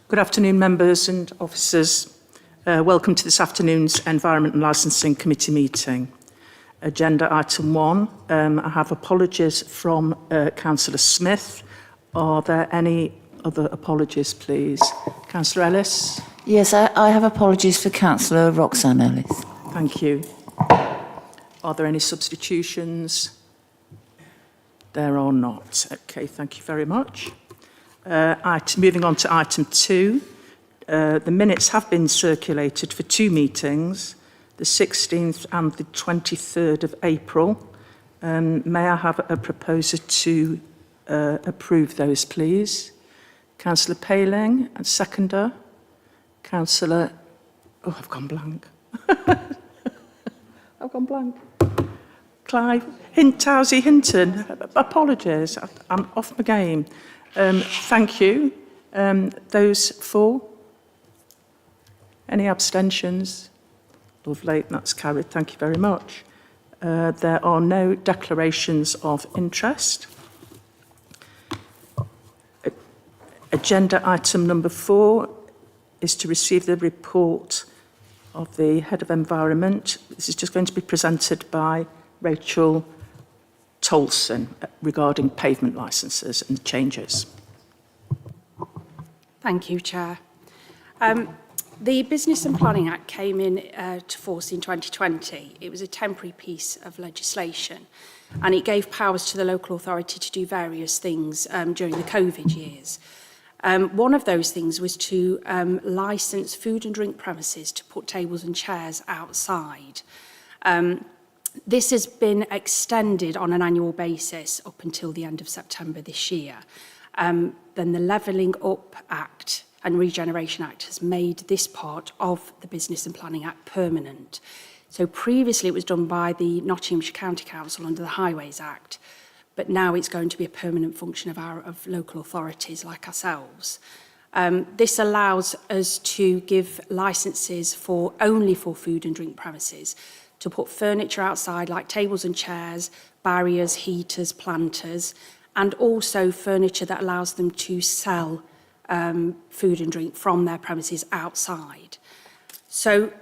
Good afternoon, members and officers. Welcome to this afternoon's Environment and Licensing Committee meeting. Agenda item 1, I have apologies from Councillor Smith. Are there any other apologies, please? Councillor Ellis? Yes, I have apologies for Councillor Roxanne Ellis. Thank you. Are there any substitutions? There are not. Okay, thank you very much. Moving on to item 2. The minutes have been circulated for 2 meetings, the 16th and the 23rd of April. May I have a proposer to approve those, please? Councillor Paling and seconder. Councillor... Oh, I've gone blank. I've gone blank. Clive Towsy Hinton. Apologies, I'm off my game. Thank you. Those for? Any abstentions? Lovely, that's carried. Thank you very much. There are no declarations of interest. Agenda item number 4 is to receive the report of the Head of Environment. This is just going to be presented by Rachel Tolson regarding pavement licences and changes. Thank you, Chair. The Business and Planning Act came to force in 2020. It was a temporary piece of legislation and it gave powers to the local authority to do various things during the COVID years. One of those things was to licence food and drink premises to put tables and chairs outside. This has been extended on an annual basis up until the end of September this year. Then the Levelling Up Act and Regeneration Act has made this part of the Business and Planning Act permanent. So previously it was done by the Nottinghamshire County Council under the Highways Act, but now it's going to be a permanent function of local authorities like ourselves. This allows us to give licences only for food and drink premises, to put furniture outside like tables and chairs, barriers, heaters, planters, and also furniture that allows them to sell food and drink from their premises outside. So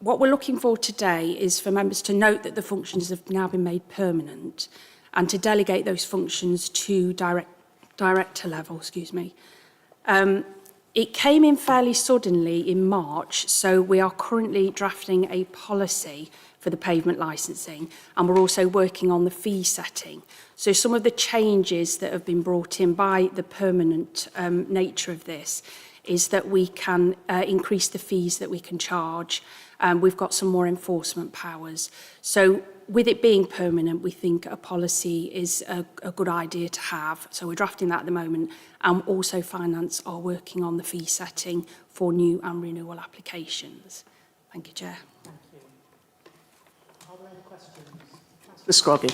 what we're looking for today is for members to note that the functions have now been made permanent and to delegate those functions to director level, It came in fairly suddenly in March, so we are currently drafting a policy for the pavement licensing, and we're also working on the fee setting. So some of the changes that have been brought in by the permanent nature of this is that we can increase the fees that we can charge. We've got some more enforcement powers. So with it being permanent, we think a policy is a good idea to have. So we're drafting that at the moment, and also Finance are working on the fee setting for new and renewal applications. Thank you, Chair. Thank you. Are there any questions? Councillor Scroggy.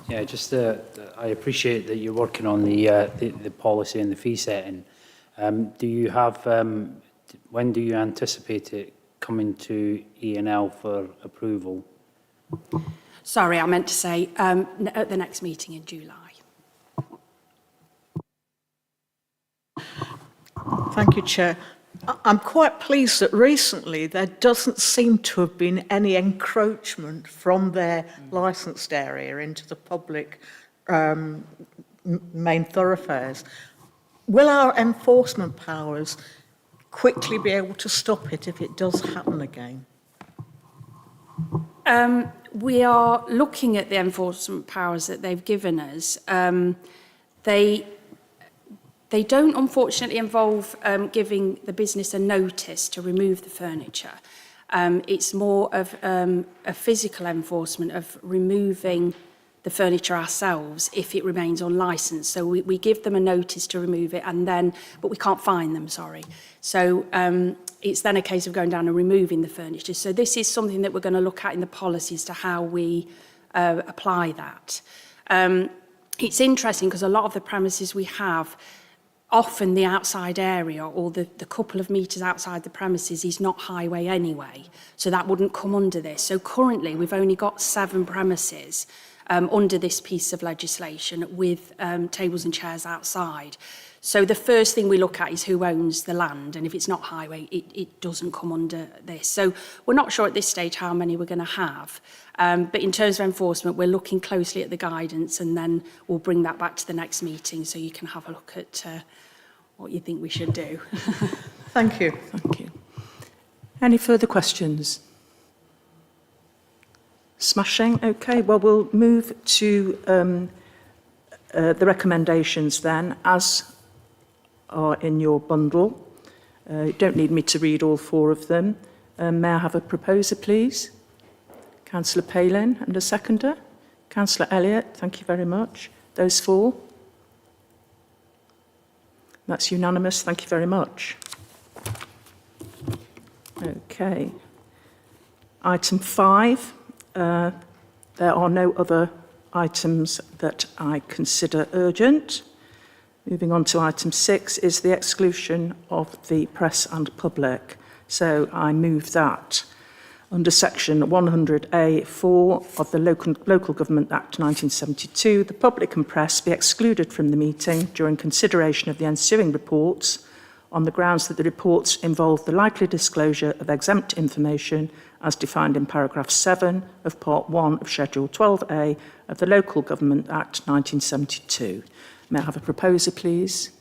Yeah, just I appreciate that you're working on the policy and the fee setting. Do you have when do you anticipate it coming to E&L for approval? Sorry, I meant to say at the next meeting in July. Thank you, Chair. I'm quite pleased that recently there doesn't seem to have been any encroachment from their licensed area into the public main thoroughfares. Will our enforcement powers quickly be able to stop it if it does happen again? We are looking at the enforcement powers that they've given us. They don't unfortunately involve giving the business a notice to remove the furniture. It's more of a physical enforcement of removing the furniture ourselves if it remains unlicensed. So we give them a notice to remove it, but we can't fine them, sorry. So it's then a case of going down and removing the furniture. So this is something that we're going to look at in the policies to how we apply that. It's interesting because a lot of the premises we have, often the outside area or the couple of metres outside the premises is not highway anyway, so that wouldn't come under this. So currently we've only got 7 premises under this piece of legislation with tables and chairs outside. So the first thing we look at is who owns the land, and if it's not highway, it doesn't come under this. So we're not sure at this stage how many we're going to have. But in terms of enforcement, we're looking closely at the guidance, and then we'll bring that back to the next meeting so you can have a look at what you think we should do. Thank you. Thank you. Any further questions? Smashing. Okay, well, we'll move to the recommendations then, as are in your bundle. You don't need me to read all 4 of them. May I have a proposer, please? Councillor Palin and a seconder. Councillor Elliott, thank you very much. Those 4? That's unanimous. Thank you very much. Okay. Item 5. There are no other items that I consider urgent. Moving on to item 6 is the exclusion of the press and public. So I move that under section 100A(4) of the Local Government Act 1972, the public and press be excluded from the meeting during consideration of the ensuing reports on the grounds that the reports involve the likely disclosure of exempt information as defined in paragraph 7 of part 1 of schedule 12A of the Local Government Act 1972. May I have a proposer, please?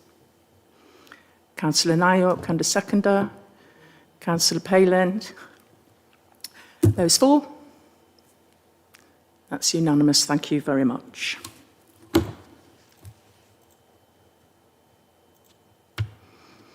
Councillor Nayok and a seconder. Councillor Palin. Those 4? That's unanimous. Thank you very much.